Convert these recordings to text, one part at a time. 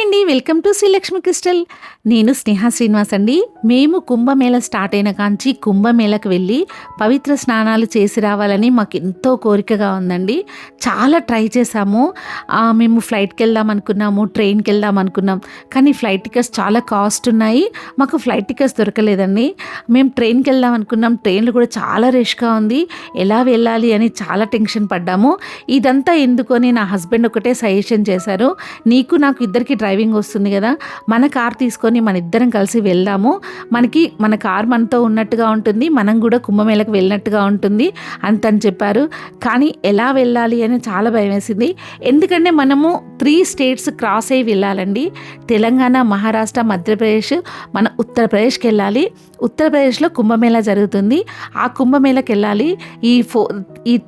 అండి, welcome to Sri Lakshmi Crystal. నేను స్నేహ శ్రీనివాస్ అండి. మేము కుంభమేళ స్టార్ట్ అయిన కాంచి కుంభమేళకు వెళ్ళి పవిత్ర స్నానాలు చేసి రావాలని మాకు ఎంతో కోరికగా ఉందండి. చాలా ట్రై చేసాము. మేము ఫ్లైట్కి వెళ్దాం అనుకున్నాము, ట్రైన్కి వెళ్దాం అనుకున్నాం, కానీ ఫ్లైట్ టికెట్స్ చాలా కాస్ట్ ఉన్నాయి. మాకు ఫ్లైట్ టికెట్స్ దొరకలేదండి. మేము ట్రైన్కి వెళ్దాం అనుకున్నాం, ట్రైన్లు కూడా చాలా రష్గా ఉంది. ఎలా వెళ్ళాలి అని చాలా టెన్షన్ పడ్డాము. ఇదంతా ఎందుకొని నా హస్బెండ్ ఒకటే సజెషన్ చేశారు, నీకు నాకు ఇద్దరికి డ్రైవింగ్ వస్తుంది కదా, మన కార్ తీసుకొని మన ఇద్దరం కలిసి వెళ్దాము, మన కార్ మనతో ఉన్నట్టుగా ఉంటుంది, మనం కూడా కుంభమేళకు వెళ్ళినట్టుగా ఉంటుంది అంతని చెప్పారు. కానీ ఎలా వెళ్ళాలి అని చాలా భయం వేసింది. ఎందుకంటే మనము 3 స్టేట్స్ క్రాస్ అయ్యి వెళ్ళాలండి. తెలంగాణ, మహారాష్ట్ర, మధ్యప్రదేశ్, మన ఉత్తరప్రదేశ్కి వెళ్ళాలి. ఉత్తరప్రదేశ్లో కుంభమేళా జరుగుతుంది, ఆ కుంభమేళకి వెళ్ళాలి. ఈ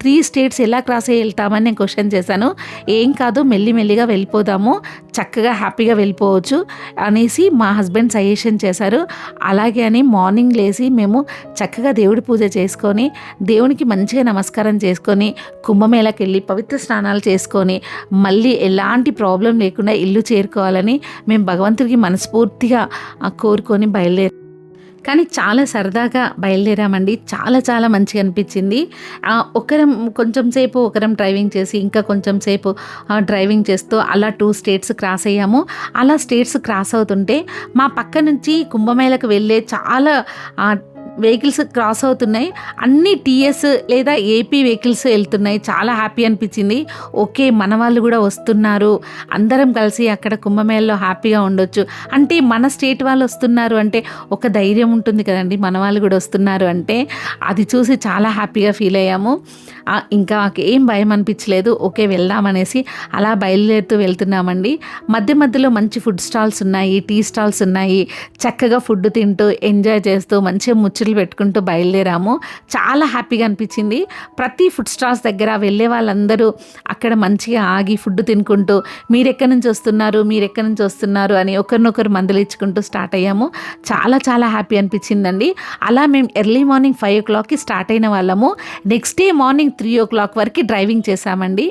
3 స్టేట్స్ ఎలా క్రాస్ అయ్యి వెళ్తామని నేను క్వశ్చన్ చేశాను. ఏం కాదు, మెల్లిమెల్లిగా వెళ్ళిపోదాము, చక్కగా హ్యాపీగా వెళ్ళిపోవచ్చు అనేసి మా హస్బెండ్ సజెషన్ చేశారు. అలాగే అని మార్నింగ్ లేచి మేము చక్కగా దేవుడి పూజ చేసుకొని, దేవునికి మంచిగా నమస్కారం చేసుకొని, కుంభమేళకి వెళ్ళి పవిత్ర స్నానాలు చేసుకొని మళ్ళీ ఎలాంటి ప్రాబ్లం లేకుండా ఇల్లు చేరుకోవాలని మేము భగవంతుడికి మనస్ఫూర్తిగా కోరుకొని బయలుదేరి, కానీ చాలా సరదాగా బయలుదేరామండి. చాలా చాలా మంచిగా అనిపించింది. ఒకరం కొంచెం సేపు ఒకరం డ్రైవింగ్ చేసి ఇంకా కొంచెం సేపు డ్రైవింగ్ చేస్తూ అలా 2 స్టేట్స్ క్రాస్ అయ్యాము. అలా స్టేట్స్ క్రాస్ అవుతుంటే మా పక్క నుంచి కుంభమేళకు వెళ్ళే చాలా వెహికల్స్ క్రాస్ అవుతున్నాయి. అన్ని టీఎస్ లేదా ఏపీ వెహికల్స్ వెళ్తున్నాయి. చాలా హ్యాపీ అనిపించింది. ఓకే, మన వాళ్ళు కూడా వస్తున్నారు, అందరం కలిసి అక్కడ కుంభమేళలో హ్యాపీగా ఉండొచ్చు. అంటే మన స్టేట్ వాళ్ళు వస్తున్నారు అంటే ఒక ధైర్యం ఉంటుంది కదండి, మన వాళ్ళు కూడా వస్తున్నారు అంటే. అది చూసి చాలా హ్యాపీగా ఫీల్ అయ్యాము. ఇంకా మాకు ఏం భయం అనిపించలేదు. ఓకే, వెళ్దామనేసి అలా బయలుదేరుతూ వెళ్తున్నామండి. మధ్య మధ్యలో మంచి ఫుడ్ స్టాల్స్ ఉన్నాయి, టీ స్టాల్స్ ఉన్నాయి. చక్కగా ఫుడ్ తింటూ ఎంజాయ్ చేస్తూ మంచిగా ముచ్చట్లు పెట్టుకుంటూ బయలుదేరాము. చాలా హ్యాపీగా అనిపించింది. ప్రతి ఫుడ్ స్టాల్స్ దగ్గర వెళ్ళే వాళ్ళందరూ అక్కడ మంచిగా ఆగి ఫుడ్ తినుకుంటూ మీరెక్కడి నుంచి వస్తున్నారు అని ఒకరినొకరు మందలించుకుంటూ స్టార్ట్ అయ్యాము. చాలా చాలా హ్యాపీ అనిపించిందండి. అలా మేము ఎర్లీ మార్నింగ్ 5 o'clockకి స్టార్ట్ అయిన వాళ్ళము. నెక్స్ట్ డే మార్నింగ్ 3 o'clock వరకు డ్రైవింగ్ చేశామండి.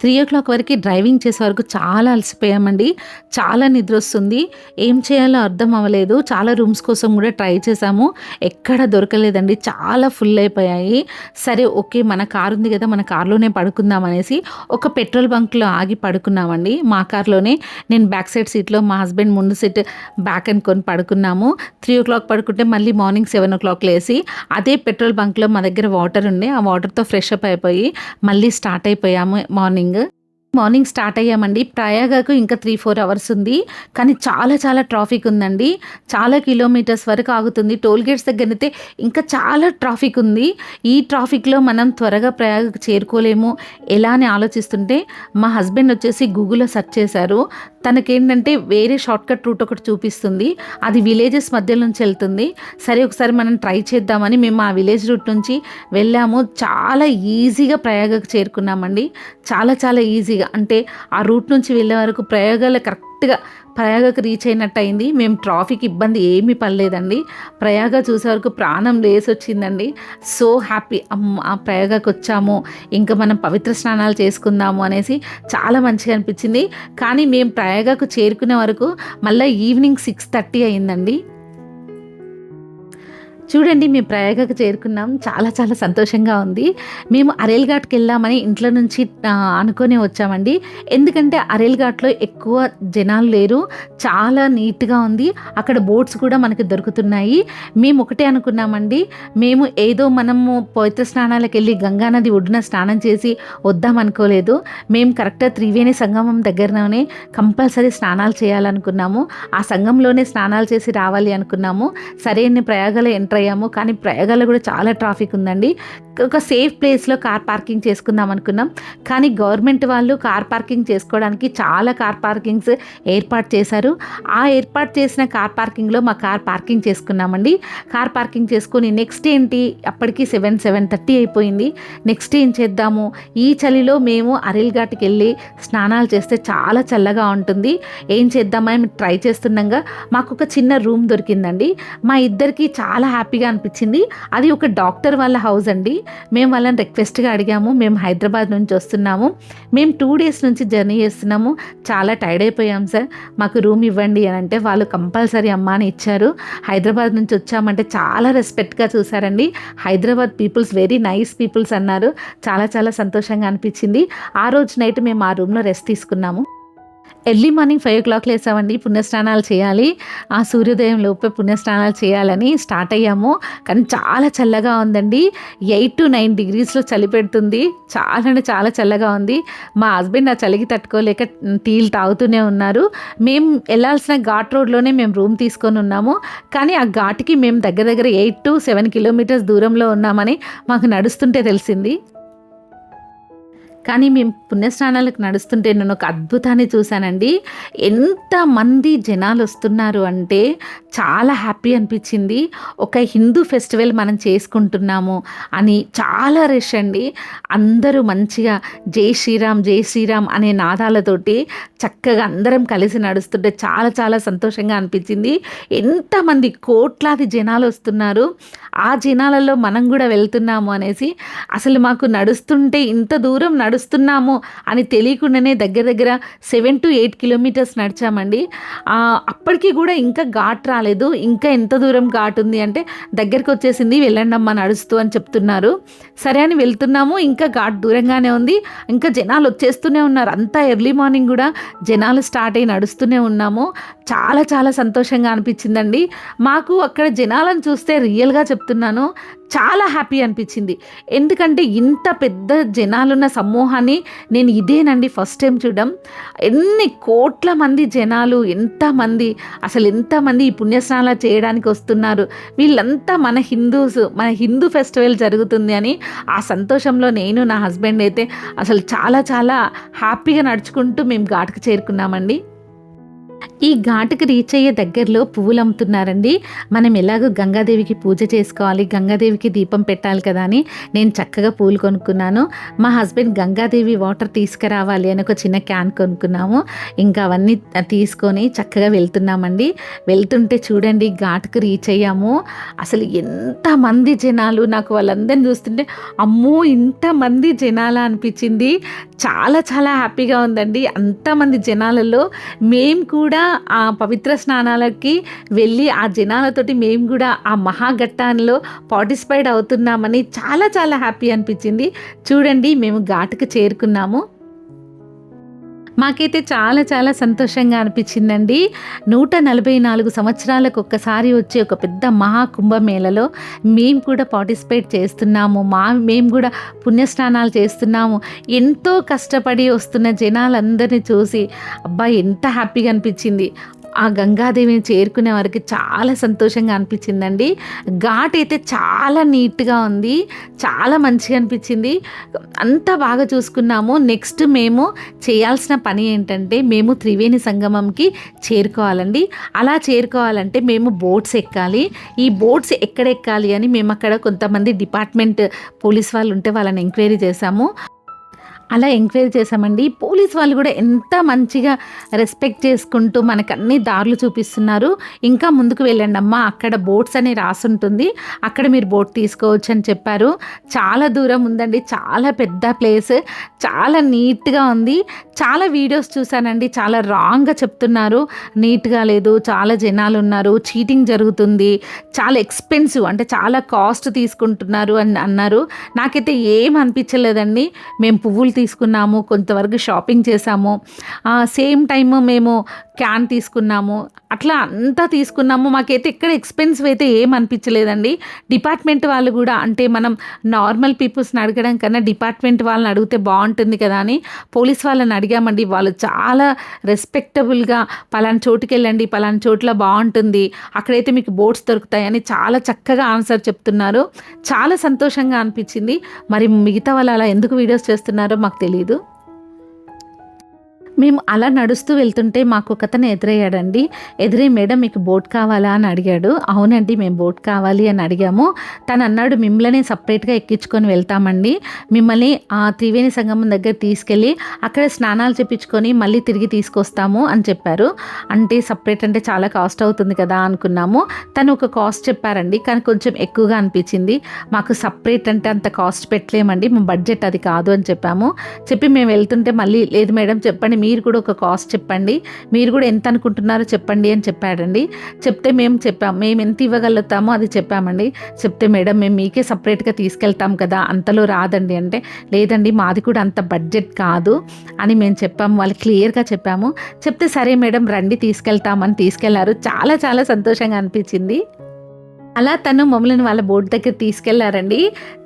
3 o'clock వరకు డ్రైవింగ్ చేసే వరకు చాలా అలసిపోయామండి. చాలా నిద్ర వస్తుంది, ఏం చేయాలో అర్థం అవ్వలేదు. చాలా రూమ్స్ కోసం కూడా ట్రై చేసాము, ఎక్కడ దొరకలేదండి. చాలా ఫుల్ అయిపోయాయి. సరే ఓకే, మన కారు ఉంది కదా, మన కార్లోనే పడుకుందాం అనేసి ఒక పెట్రోల్ బంక్లో ఆగి పడుకున్నామండి. మా కార్లోనే, నేను బ్యాక్ సైడ్ సీట్లో, మా హస్బెండ్ ముందు సీట్ బ్యాక్ అనుకొని పడుకున్నాము. 3 o'clock పడుకుంటే మళ్ళీ మార్నింగ్ 7 o'clock లేసి అదే పెట్రోల్ బంక్లో మా దగ్గర వాటర్ ఉండే, ఆ వాటర్తో ఫ్రెష్ అప్ అయిపోయి మళ్ళీ స్టార్ట్ అయిపోయాము. Morning start అయ్యామండి. ప్రయాగకు ఇంకా 3-4 hours ఉంది, కానీ చాలా చాలా ట్రాఫిక్ ఉందండి. చాలా కిలోమీటర్స్ వరకు ఆగుతుంది. టోల్ గేట్స్ దగ్గరైతే ఇంకా చాలా ట్రాఫిక్ ఉంది. ఈ ట్రాఫిక్లో మనం త్వరగా ప్రయాగకు చేరుకోలేము ఎలా అని ఆలోచిస్తుంటే మా హస్బెండ్ వచ్చేసి గూగుల్లో సెర్చ్ చేశారు. తనకేంటంటే వేరే షార్ట్కట్ రూట్ ఒకటి చూపిస్తుంది, అది విలేజెస్ మధ్య నుంచి వెళ్తుంది. సరే ఒకసారి మనం ట్రై చేద్దామని మేము ఆ విలేజ్ రూట్ నుంచి వెళ్ళాము. చాలా ఈజీగా ప్రయాగకు చేరుకున్నామండి. చాలా చాలా ఈజీగా, అంటే ఆ రూట్ నుంచి వెళ్ళే వరకు ప్రయాగాలు కరెక్ట్గా ప్రయాగకు రీచ్ అయినట్టు అయింది. మేము ట్రాఫిక్ ఇబ్బంది ఏమీ పడలేదండి. ప్రయాగ చూసే వరకు ప్రాణం లేసి వచ్చిందండి. సో హ్యాపీ, ఆ ప్రయాగకు వచ్చాము, ఇంకా మనం పవిత్ర స్నానాలు చేసుకుందాము అనేసి చాలా మంచిగా అనిపించింది. కానీ మేము ప్రయాగకు చేరుకునే వరకు మళ్ళీ ఈవినింగ్ 6:30 అయిందండి. చూడండి, మేము ప్రయాగకు చేరుకున్నాం. చాలా చాలా సంతోషంగా ఉంది. మేము అరేల్ ఘాట్కి వెళ్దామని ఇంట్లో నుంచి అనుకొని వచ్చామండి. ఎందుకంటే అరేల్ ఘాట్లో ఎక్కువ జనాలు లేరు, చాలా నీట్గా ఉంది. అక్కడ బోట్స్ కూడా మనకి దొరుకుతున్నాయి. మేము ఒకటే అనుకున్నామండి, మేము ఏదో మనము పవిత్ర స్నానాలకు వెళ్ళి గంగానది ఒడ్డున స్నానం చేసి వద్దాం అనుకోలేదు. మేము కరెక్ట్గా త్రివేణి సంగమం దగ్గరలోనే కంపల్సరీ స్నానాలు చేయాలనుకున్నాము. ఆ సంఘంలోనే స్నానాలు చేసి రావాలి అనుకున్నాము. సరే అని ప్రయాగలో ఎంటర్ అయ్యాము. కానీ ప్రయాగలో కూడా చాలా ట్రాఫిక్ ఉందండి. ఒక సేఫ్ ప్లేస్లో కార్ పార్కింగ్ చేసుకుందాం అనుకున్నాం, కానీ గవర్నమెంట్ వాళ్ళు కార్ పార్కింగ్ చేసుకోవడానికి చాలా కార్ పార్కింగ్స్ ఏర్పాటు చేశారు. ఆ ఏర్పాటు చేసిన కార్ పార్కింగ్లో మా కార్ పార్కింగ్ చేసుకున్నామండి. కార్ పార్కింగ్ చేసుకొని నెక్స్ట్ ఏంటి, అప్పటికి 7:30 అయిపోయింది. నెక్స్ట్ ఏం చేద్దాము, ఈ చలిలో మేము అరేల్ ఘాట్కి వెళ్ళి స్నానాలు చేస్తే చాలా చల్లగా ఉంటుంది, ఏం చేద్దామని ట్రై చేస్తుండగా మాకు ఒక చిన్న రూమ్ దొరికిందండి. మా ఇద్దరికి చాలా హ్యాపీ హ్యాపీగా అనిపించింది. అది ఒక డాక్టర్ వాళ్ళ హౌస్ అండి. మేము వాళ్ళని రిక్వెస్ట్గా అడిగాము, మేము హైదరాబాద్ నుంచి వస్తున్నాము, మేము 2 డేస్ నుంచి జర్నీ చేస్తున్నాము, చాలా టైర్డ్ అయిపోయాం సార్, మాకు రూమ్ ఇవ్వండి అని అంటే వాళ్ళు కంపల్సరీ అమ్మ అని ఇచ్చారు. హైదరాబాద్ నుంచి వచ్చామంటే చాలా రెస్పెక్ట్గా చూసారండి. Hyderabad peoples very nice peoples అన్నారు. చాలా చాలా సంతోషంగా అనిపించింది. ఆ రోజు నైట్ మేము ఆ రూమ్లో రెస్ట్ తీసుకున్నాము. Early morning 5 o'clock లేసామండి. పుణ్యస్నానాలు చేయాలి, ఆ సూర్యోదయం లోపే పుణ్యస్నానాలు చేయాలని స్టార్ట్ అయ్యాము. కానీ చాలా చల్లగా ఉందండి. 8 to 9 degreesలో చలి పెడుతుంది. చాలా అంటే చాలా చల్లగా ఉంది. మా హస్బెండ్ ఆ చలికి తట్టుకోలేక టీలు తాగుతూనే ఉన్నారు. మేము వెళ్ళాల్సిన ఘాట్ రోడ్లోనే మేము రూమ్ తీసుకొని ఉన్నాము. కానీ ఆ ఘాట్కి మేము దగ్గర దగ్గర 8 to 7 kilometers దూరంలో ఉన్నామని మాకు నడుస్తుంటే తెలిసింది. కానీ మేము పుణ్యస్నానాలకు నడుస్తుంటే నేను ఒక అద్భుతాన్ని చూశానండి. ఎంతమంది జనాలు వస్తున్నారు అంటే చాలా హ్యాపీ అనిపించింది. ఒక హిందూ ఫెస్టివల్ మనం చేసుకుంటున్నాము అని చాలా రష్ అండి. అందరూ మంచిగా జై శ్రీరామ్ జై శ్రీరామ్ అనే నాదాలతోటి చక్కగా అందరం కలిసి నడుస్తుంటే చాలా చాలా సంతోషంగా అనిపించింది. ఎంతమంది కోట్లాది జనాలు వస్తున్నారు, ఆ జనాలలో మనం కూడా వెళ్తున్నాము అనేసి అసలు మాకు నడుస్తుంటే ఇంత దూరం నడుస్తున్నాము అని తెలియకుండానే దగ్గర దగ్గర 7 to 8 kilometers నడిచామండి. అప్పటికి కూడా ఇంకా ఘాట్ రాలేదు. ఇంకా ఎంత దూరం ఘాట్ ఉంది అంటే దగ్గరికి వచ్చేసింది, వెళ్ళండి అమ్మ నడుస్తూ అని చెప్తున్నారు. సరే అని వెళ్తున్నాము. ఇంకా ఘాట్ దూరంగానే ఉంది, ఇంకా జనాలు వచ్చేస్తూనే ఉన్నారు. అంతా ఎర్లీ మార్నింగ్ కూడా జనాలు స్టార్ట్ అయ్యి నడుస్తూనే ఉన్నాము. చాలా చాలా సంతోషంగా అనిపించిందండి. మాకు అక్కడ జనాలను చూస్తే రియల్గా చెప్తున్నాను చాలా హ్యాపీ అనిపించింది. ఎందుకంటే ఇంత పెద్ద జనాలున్న సమూహాన్ని నేను ఇదేనండి ఫస్ట్ టైం చూడడం. ఎన్ని కోట్ల మంది జనాలు, ఎంతమంది అసలు ఎంతమంది ఈ పుణ్యస్నానాలు చేయడానికి వస్తున్నారు. వీళ్ళంతా మన హిందూస్, మన హిందూ ఫెస్టివల్ జరుగుతుంది అని ఆ సంతోషంలో నేను నా హస్బెండ్ అయితే అసలు చాలా చాలా హ్యాపీగా నడుచుకుంటూ మేము ఘాట్కి చేరుకున్నామండి. ఈ ఘాటుకి రీచ్ అయ్యే దగ్గరలో పువ్వులు అమ్ముతున్నారండి. మనం ఎలాగో గంగాదేవికి పూజ చేసుకోవాలి, గంగాదేవికి దీపం పెట్టాలి కదా అని నేను చక్కగా పూలు కొనుక్కున్నాను. మా హస్బెండ్ గంగాదేవి వాటర్ తీసుకురావాలి అని ఒక చిన్న క్యాన్ కొనుక్కున్నాము. ఇంకా అవన్నీ తీసుకొని చక్కగా వెళ్తున్నామండి. వెళ్తుంటే చూడండి ఘాటుకు రీచ్ అయ్యాము. అసలు ఎంతమంది జనాలు, నాకు వాళ్ళందరిని చూస్తుంటే అమ్మో ఇంతమంది జనాలా అనిపించింది. చాలా చాలా హ్యాపీగా ఉందండి. అంతమంది జనాలలో మేము కూడా ఆ పవిత్ర స్నానాలకి వెళ్ళి ఆ జనాలతోటి మేము కూడా ఆ మహాఘట్టాల్లో పార్టిసిపేట్ అవుతున్నామని చాలా చాలా హ్యాపీ అనిపించింది. చూడండి మేము ఘాటుకు చేరుకున్నాము. మాకైతే చాలా చాలా సంతోషంగా అనిపించిందండి. 144 సంవత్సరాలకు ఒక్కసారి వచ్చే ఒక పెద్ద మహాకుంభమేళలో మేము కూడా పార్టిసిపేట్ చేస్తున్నాము. మేము కూడా పుణ్యస్నానాలు చేస్తున్నాము. ఎంతో కష్టపడి వస్తున్న జనాలందరినీ చూసి అబ్బా ఎంత హ్యాపీగా అనిపించింది. ఆ గంగాదేవిని చేరుకునే వరకు చాలా సంతోషంగా అనిపించిందండి. ఘాట్ అయితే చాలా నీట్గా ఉంది, చాలా మంచిగా అనిపించింది. అంతా బాగా చూసుకున్నాము. నెక్స్ట్ మేము చేయాల్సిన పని ఏంటంటే మేము త్రివేణి సంగమంకి చేరుకోవాలండి. అలా చేరుకోవాలంటే మేము బోట్స్ ఎక్కాలి. ఈ బోట్స్ ఎక్కడ ఎక్కాలి అని మేము అక్కడ కొంతమంది డిపార్ట్మెంట్ పోలీస్ వాళ్ళు ఉంటే వాళ్ళని ఎంక్వైరీ చేశాము. అలా ఎంక్వైరీ చేశామండి. పోలీస్ వాళ్ళు కూడా ఎంత మంచిగా రెస్పెక్ట్ చేసుకుంటూ మనకు అన్ని దారులు చూపిస్తున్నారు. ఇంకా ముందుకు వెళ్ళండి అమ్మా, అక్కడ బోట్స్ అని రాసుంటుంది, అక్కడ మీరు బోట్ తీసుకోవచ్చు అని చెప్పారు. చాలా దూరం ఉందండి, చాలా పెద్ద ప్లేస్, చాలా నీట్గా ఉంది. చాలా వీడియోస్ చూశానండి, చాలా రాంగ్గా చెప్తున్నారు, నీట్గా లేదు, చాలా జనాలు ఉన్నారు, చీటింగ్ జరుగుతుంది, చాలా ఎక్స్పెన్సివ్ అంటే చాలా కాస్ట్ తీసుకుంటున్నారు అని అన్నారు. నాకైతే ఏం అనిపించలేదండి. మేము పువ్వులు తీసుకున్నాము, కొంతవరకు షాపింగ్ చేసాము, సేమ్ టైమ్ మేము క్యాన్ తీసుకున్నాము, అట్లా అంతా తీసుకున్నాము. మాకైతే ఎక్కడ ఎక్స్పెన్సివ్ అయితే ఏం అనిపించలేదండి. డిపార్ట్మెంట్ వాళ్ళు కూడా అంటే మనం నార్మల్ పీపుల్స్ని అడగడం కన్నా డిపార్ట్మెంట్ వాళ్ళని అడిగితే బాగుంటుంది కదా అని పోలీస్ వాళ్ళని అడిగామండి. వాళ్ళు చాలా రెస్పెక్టబుల్గా పలానా చోటుకి వెళ్ళండి, పలానా చోట్ల బాగుంటుంది, అక్కడైతే మీకు బోట్స్ దొరుకుతాయని చాలా చక్కగా ఆన్సర్ చెప్తున్నారు. చాలా సంతోషంగా అనిపించింది. మరి మిగతా వాళ్ళు అలా ఎందుకు వీడియోస్ చేస్తున్నారో మాకు తెలియదు. మేము అలా నడుస్తూ వెళ్తుంటే మాకొకతను ఎదురయ్యాడండి. ఎదురై "మేడం మీకు బోట్ కావాలా?" అని అడిగాడు. అవునండి మేము బోట్ కావాలి అని అడిగాము. తనన్నాడు "మిమ్మల్ని సెపరేట్‌గా ఎక్కించుకొని వెళ్తామండి. మిమ్మల్ని త్రివేణి సంగమం దగ్గర తీసుకెళ్ళి అక్కడ స్నానాలు చేపించుకొని మళ్ళీ తిరిగి తీసుకొస్తాము" అని చెప్పారు. అంటే సెపరేట్ అంటే చాలా కాస్ట్ అవుతుంది కదా అనుకున్నాము. తను ఒక కాస్ట్ చెప్పారండి. కానీ కొంచెం ఎక్కువగా అనిపించింది. మాకు సెపరేట్ అంటే అంత కాస్ట్ పెట్టలేమండి. మా బడ్జెట్ అది కాదు అని చెప్పాము. చెప్పి మేము వెళ్తుంటే మళ్ళీ "లేదు మేడం చెప్పండి, మీరు కూడా ఒక కాస్ట్ చెప్పండి, మీరు కూడా ఎంత అనుకుంటున్నారో చెప్పండి" అని చెప్పాడండి. చెప్తే మేము ఎంత ఇవ్వగలుగుతామో అది చెప్పామండి. చెప్తే "మేడం మేము మీకే సపరేట్‌గా తీసుకెళ్తాం కదా, అంతలో రాదండి" అంటే "లేదండి మాది కూడా అంత బడ్జెట్ కాదు" అని మేము చెప్పాము. వాళ్ళు క్లియర్‌గా చెప్పాము. చెప్తే "సరే మేడం రండి తీసుకెళ్తామని" తీసుకెళ్లారు. చాలా చాలా సంతోషంగా అనిపించింది. అలా తను మమ్మల్ని వాళ్ళ బోట్ దగ్గర తీసుకెళ్లారండి.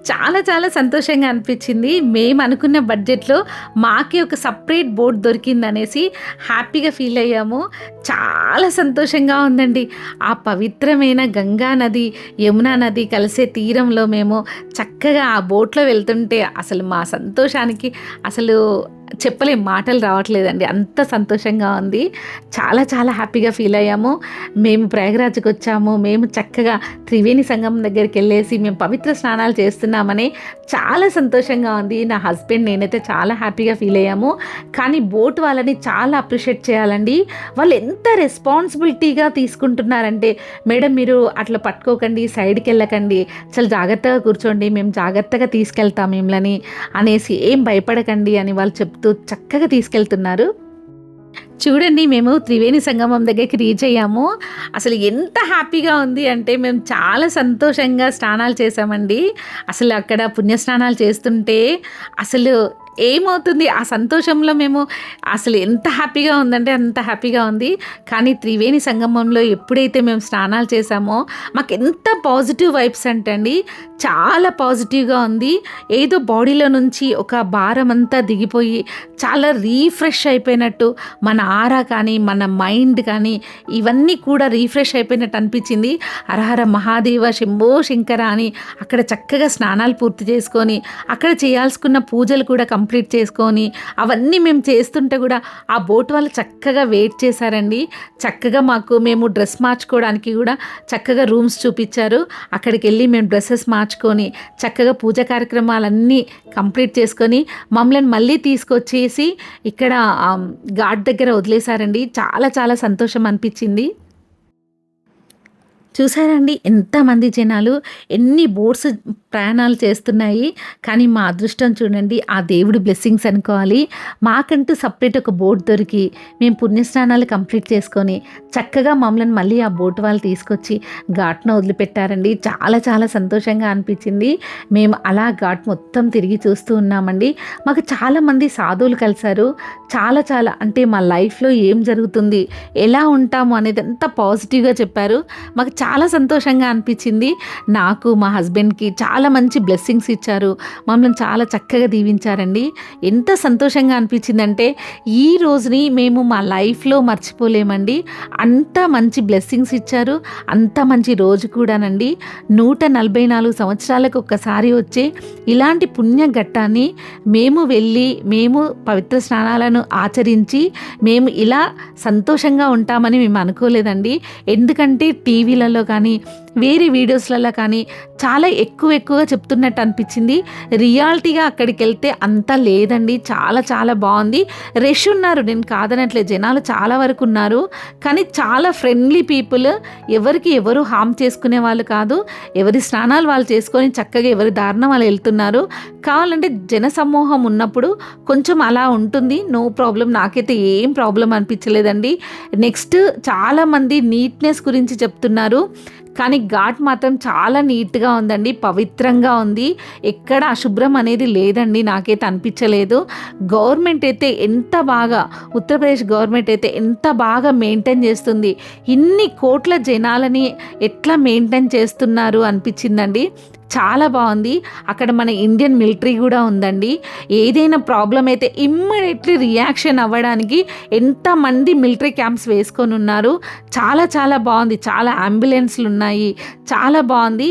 చాలా చాలా సంతోషంగా అనిపించింది. మేము అనుకున్న బడ్జెట్‌లో మాకే ఒక సెపరేట్ బోట్ దొరికిందనేసి హ్యాపీగా ఫీల్ అయ్యాము. చాలా సంతోషంగా ఉందండి. ఆ పవిత్రమైన గంగా నది, యమునా నది కలిసే తీరంలో మేము చక్కగా ఆ బోట్‌లో వెళ్తుంటే అసలు మా సంతోషానికి అసలు చెప్పలేం, మాటలు రావట్లేదండి. అంత సంతోషంగా ఉంది. చాలా చాలా హ్యాపీగా ఫీల్ అయ్యాము. మేము ప్రయాగరాజ్‌కి వచ్చాము. మేము చక్కగా త్రివేణి సంగమం దగ్గరికి వెళ్ళేసి మేము పవిత్ర స్నానాలు చేస్తున్నామని చాలా సంతోషంగా ఉంది. నా హస్బెండ్ నేనైతే చాలా హ్యాపీగా ఫీల్ అయ్యాము. కానీ బోట్ వాళ్ళని చాలా అప్రిషియేట్ చేయాలండి. వాళ్ళు ఎంత రెస్పాన్సిబిలిటీగా తీసుకుంటున్నారంటే "మేడం మీరు అట్లా పట్టుకోకండి, సైడ్కి వెళ్ళకండి, చాలా జాగ్రత్తగా కూర్చోండి, మేము జాగ్రత్తగా తీసుకెళ్తాం మిమ్మల్ని" అనేసి "ఏం భయపడకండి" అని వాళ్ళు చెప్తూ చక్కగా తీసుకెళ్తున్నారు. చూడండి మేము త్రివేణి సంగమం దగ్గరికి రీచ్ అయ్యాము. అసలు ఎంత హ్యాపీగా ఉంది అంటే మేము చాలా సంతోషంగా స్నానాలు చేసామండి. అసలు అక్కడ పుణ్యస్నానాలు చేస్తుంటే అసలు ఏమవుతుంది ఆ సంతోషంలో మేము అసలు ఎంత హ్యాపీగా ఉందంటే అంత హ్యాపీగా ఉంది. కానీ త్రివేణి సంగమంలో ఎప్పుడైతే మేము స్నానాలు చేసామో మాకు ఎంత పాజిటివ్ వైబ్స్ అంటే అండి చాలా పాజిటివ్గా ఉంది. ఏదో బాడీలో నుంచి ఒక భారం అంతా దిగిపోయి చాలా రీఫ్రెష్ అయిపోయినట్టు మన ఆరా కానీ మన మైండ్ కానీ ఇవన్నీ కూడా రీఫ్రెష్ అయిపోయినట్టు అనిపించింది. హరహర మహాదేవ శంభో శంకర అని అక్కడ చక్కగా స్నానాలు పూర్తి చేసుకొని అక్కడ చేయాల్సుకున్న పూజలు కూడా కంప్లీట్ చేసుకొని అవన్నీ మేము చేస్తుంటే కూడా ఆ బోట్ వాళ్ళు చక్కగా వెయిట్ చేశారండి. చక్కగా మేము డ్రెస్ మార్చుకోవడానికి కూడా చక్కగా రూమ్స్ చూపించారు. అక్కడికి వెళ్ళి మేము డ్రెస్సెస్ మార్చుకొని చక్కగా పూజ కార్యక్రమాలన్నీ కంప్లీట్ చేసుకొని మమ్మల్ని మళ్ళీ తీసుకొచ్చేసి ఇక్కడ ఘాట్ దగ్గర వదిలేశారండి. చాలా చాలా సంతోషం అనిపించింది. చూసారండి ఎంతమంది జనాలు, ఎన్ని బోట్స్ ప్రయాణాలు చేస్తున్నాయి. కానీ మా అదృష్టం చూడండి, ఆ దేవుడి బ్లెస్సింగ్స్ అనుకోవాలి. మాకంటూ సపరేట్ ఒక బోట్ దొరికి మేము పుణ్యస్నానాలు కంప్లీట్ చేసుకొని చక్కగా మమ్మల్ని మళ్ళీ ఆ బోట్ వాళ్ళు తీసుకొచ్చి ఘాట్ను వదిలిపెట్టారండి. చాలా చాలా సంతోషంగా అనిపించింది. మేము అలా ఘాట్ మొత్తం తిరిగి చూస్తూ ఉన్నామండి. మాకు చాలామంది సాధువులు కలిశారు. చాలా చాలా అంటే మా లైఫ్లో ఏం జరుగుతుంది, ఎలా ఉంటాము అనేది అంతా పాజిటివ్గా చెప్పారు. మాకు చాలా సంతోషంగా అనిపించింది. నాకు మా హస్బెండ్కి చాలా మంచి బ్లెస్సింగ్స్ ఇచ్చారు. మమ్మల్ని చాలా చక్కగా దీవించారండి. ఎంత సంతోషంగా అనిపించిందంటే ఈ రోజుని మేము మా లైఫ్లో మర్చిపోలేమండి. అంత మంచి బ్లెస్సింగ్స్ ఇచ్చారు. అంత మంచి రోజు కూడానండి. 144 సంవత్సరాలకు ఒక్కసారి వచ్చే ఇలాంటి పుణ్య ఘట్టాన్ని మేము వెళ్ళి మేము పవిత్ర స్నానాలను ఆచరించి మేము ఇలా సంతోషంగా ఉంటామని మేము అనుకోలేదండి. ఎందుకంటే టీవీలలో కానీ వేరే వీడియోస్లలో కానీ చాలా ఎక్కువగా చెప్తున్నట్టు అనిపించింది. రియాలిటీగా అక్కడికి వెళ్తే అంత లేదండి. చాలా చాలా బాగుంది. రష్ ఉన్నారు, నేను కాదనట్లేదు, జనాలు చాలా వరకు ఉన్నారు. కానీ చాలా ఫ్రెండ్లీ పీపుల్, ఎవరు హామ్ చేసుకునే వాళ్ళు కాదు. ఎవరి స్నానాలు వాళ్ళు చేసుకొని చక్కగా ఎవరి దారిన వాళ్ళు వెళ్తున్నారు. కావాలంటే జన సమూహం ఉన్నప్పుడు కొంచెం అలా ఉంటుంది, నో ప్రాబ్లం. నాకైతే ఏం ప్రాబ్లం అనిపించలేదండి. నెక్స్ట్ చాలామంది నీట్నెస్ గురించి చెప్తున్నారు. కానీ ఘాట్ మాత్రం చాలా నీట్గా ఉందండి, పవిత్రంగా ఉంది. ఎక్కడ అశుభ్రం అనేది లేదండి, నాకైతే అనిపించలేదు. గవర్నమెంట్ అయితే ఎంత బాగా, ఉత్తరప్రదేశ్ గవర్నమెంట్ అయితే ఎంత బాగా మెయింటైన్ చేస్తుంది. ఇన్ని కోట్ల జనాలని ఎట్లా మెయింటైన్ చేస్తున్నారు అనిపించిందండి. చాలా బాగుంది. అక్కడ మన ఇండియన్ మిలిటరీ కూడా ఉందండి. ఏదైనా ప్రాబ్లం అయితే ఇమ్మీడియట్లీ రియాక్షన్ అవ్వడానికి ఎంతమంది మిలిటరీ క్యాంప్స్ వేసుకొని ఉన్నారు. చాలా చాలా బాగుంది. చాలా అంబులెన్స్లు ఉన్నాయి. చాలా బాగుంది.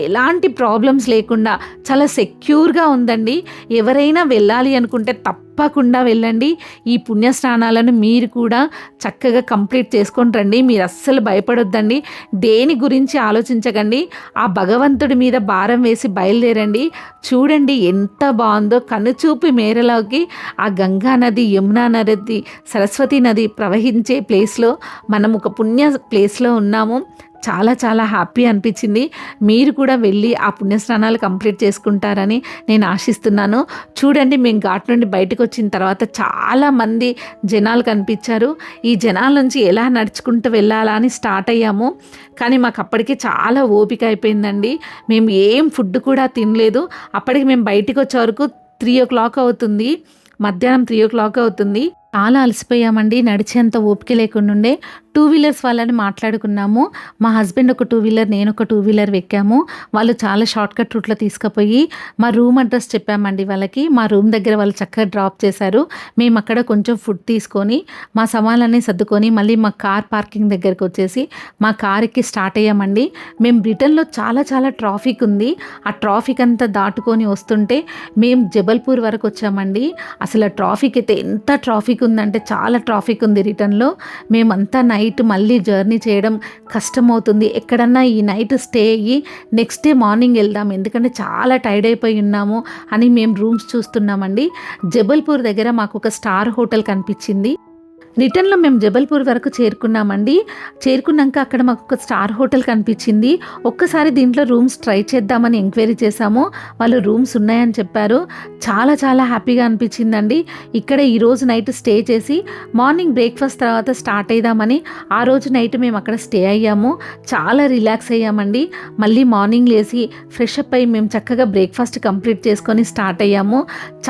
ఎలాంటి ప్రాబ్లమ్స్ లేకుండా చాలా సెక్యూర్గా ఉందండి. ఎవరైనా వెళ్ళాలి అనుకుంటే తప్పకుండా వెళ్ళండి. ఈ పుణ్యస్నానాలను మీరు కూడా చక్కగా కంప్లీట్ చేసుకొని రండి. మీరు అస్సలు భయపడొద్దండి. దేని గురించి ఆలోచించకండి. ఆ భగవంతుడి మీద భారం వేసి బయలుదేరండి. చూడండి ఎంత బాగుందో, కనుచూపు మేరలోకి ఆ గంగా నది, యమునా నది, సరస్వతి నది ప్రవహించే ప్లేస్లో మనం ఒక పుణ్య ప్లేస్లో ఉన్నాము. చాలా చాలా హ్యాపీ అనిపించింది. మీరు కూడా వెళ్ళి ఆ పుణ్యస్నానాలు కంప్లీట్ చేసుకుంటారని నేను ఆశిస్తున్నాను. చూడండి, మేము ఘాట్ నుండి బయటకు వచ్చిన తర్వాత చాలామంది జనాలు కనిపించారు. ఈ జనాల నుంచి ఎలా నడుచుకుంటూ వెళ్ళాలా అని స్టార్ట్ అయ్యాము. కానీ మాకు అప్పటికి చాలా ఓపిక అయిపోయిందండి. మేము ఏం ఫుడ్ కూడా తినలేదు. అప్పటికి మేము బయటకు వచ్చే వరకు 3 o'clock అవుతుంది. మధ్యాహ్నం 3 o'clock అవుతుంది. చాలా అలసిపోయామండి. నడిచేంత ఓపిక లేకుండా 2 వీలర్స్ వాళ్ళని మాట్లాడుకున్నాము. మా హస్బెండ్ ఒక 2 వీలర్, నేను ఒక 2 వీలర్ ఎక్కాము. వాళ్ళు చాలా షార్ట్కట్ రూట్లో తీసుకుపోయి మా రూమ్ అడ్రస్ చెప్పామండి వాళ్ళకి. మా రూమ్ దగ్గర వాళ్ళు చక్కగా డ్రాప్ చేశారు. మేము అక్కడ కొంచెం ఫుడ్ తీసుకొని మా సామాన్లన్నీ సర్దుకొని మళ్ళీ మా కార్ పార్కింగ్ దగ్గరికి వచ్చేసి మా కార్కి స్టార్ట్ అయ్యామండి. మేము రిటర్న్లో చాలా ట్రాఫిక్ ఉంది. ఆ ట్రాఫిక్ అంతా దాటుకొని వస్తుంటే మేము జబల్పూర్ వరకు వచ్చామండి. అసలు ట్రాఫిక్ అయితే ఎంత ట్రాఫిక్ ఉందంటే చాలా ట్రాఫిక్ ఉంది రిటర్న్లో. మేమంతా నైట్ మళ్ళీ జర్నీ చేయడం కష్టమవుతుంది. ఎక్కడన్నా ఈ నైట్ స్టే అయ్యి నెక్స్ట్ డే మార్నింగ్ వెళ్దాం, ఎందుకంటే చాలా టైర్డ్ అయిపోయి ఉన్నాము అని మేము రూమ్స్ చూస్తున్నామండి. జబల్పూర్ దగ్గర మాకు ఒక స్టార్ హోటల్ కనిపించింది. రిటర్న్లో మేము జబల్పూర్ వరకు చేరుకున్నామండి. చేరుకున్నాక అక్కడ మాకు ఒక స్టార్ హోటల్ కనిపించింది. ఒక్కసారి దీంట్లో రూమ్స్ ట్రై చేద్దామని ఎంక్వైరీ చేశాము. వాళ్ళు రూమ్స్ ఉన్నాయని చెప్పారు. చాలా హ్యాపీగా అనిపించిందండి. ఇక్కడ ఈరోజు నైట్ స్టే చేసి మార్నింగ్ బ్రేక్ఫాస్ట్ తర్వాత స్టార్ట్ అయిదామని ఆ రోజు నైట్ మేము అక్కడ స్టే అయ్యాము. చాలా రిలాక్స్ అయ్యామండి. మళ్ళీ మార్నింగ్ లేసి ఫ్రెష్ అప్ అయ్యి మేము చక్కగా బ్రేక్ఫాస్ట్ కంప్లీట్ చేసుకొని స్టార్ట్ అయ్యాము.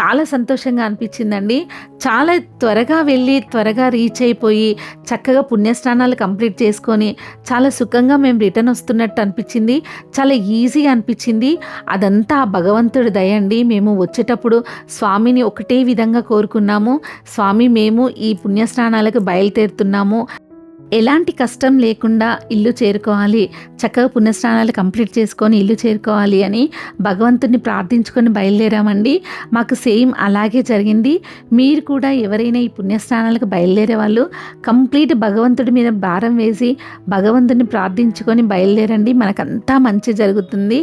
చాలా సంతోషంగా అనిపించిందండి. చాలా త్వరగా వెళ్ళి త్వరగా రీచ్ అయిపోయి చక్కగా పుణ్యస్నానాలు కంప్లీట్ చేసుకొని చాలా సుఖంగా మేము రిటర్న్ వస్తున్నట్టు అనిపించింది. చాలా ఈజీగా అనిపించింది. అదంతా ఆ భగవంతుడి దయ అండి. మేము వచ్చేటప్పుడు స్వామిని ఒకటే విధంగా కోరుకున్నాము, స్వామి మేము ఈ పుణ్యస్నానాలకు బయలుదేరుతున్నాము, ఎలాంటి కష్టం లేకుండా ఇల్లు చేరుకోవాలి, చక్కగా పుణ్యస్నానాలు కంప్లీట్ చేసుకొని ఇల్లు చేరుకోవాలి అని భగవంతుని ప్రార్థించుకొని బయలుదేరామండి. మాకు సేమ్ అలాగే జరిగింది. మీరు కూడా ఎవరైనా ఈ పుణ్యస్నానాలకు బయలుదేరే వాళ్ళు కంప్లీట్ భగవంతుడి మీద భారం వేసి భగవంతుని ప్రార్థించుకొని బయలుదేరండి. మనకంతా మంచి జరుగుతుంది.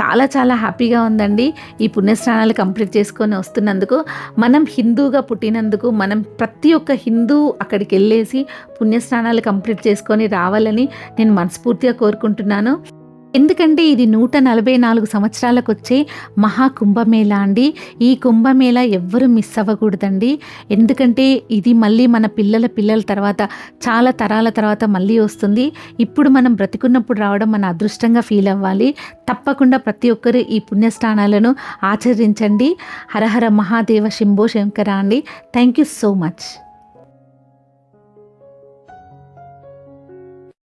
చాలా హ్యాపీగా ఉందండి ఈ పుణ్యస్నానాలు కంప్లీట్ చేసుకొని వస్తున్నందుకు. మనం హిందూగా పుట్టినందుకు మనం ప్రతి ఒక్క హిందూ అక్కడికి వెళ్ళేసి పుణ్యస్నానాలు కంప్లీట్ చేసుకొని రావాలని నేను మనస్ఫూర్తిగా కోరుకుంటున్నాను. ఎందుకంటే ఇది 144 సంవత్సరాలకు వచ్చే మహాకుంభమేళా అండి. ఈ కుంభమేళా ఎవ్వరూ మిస్ అవ్వకూడదండి. ఎందుకంటే ఇది మళ్ళీ మన పిల్లల తర్వాత చాలా తరాల తర్వాత మళ్ళీ వస్తుంది. ఇప్పుడు మనం బ్రతికున్నప్పుడు రావడం మన అదృష్టంగా ఫీల్ అవ్వాలి. తప్పకుండా ప్రతి ఒక్కరు ఈ పుణ్యస్నానాలను ఆచరించండి. హర హర మహాదేవ శంభో శంకర అండి. Thank you so much.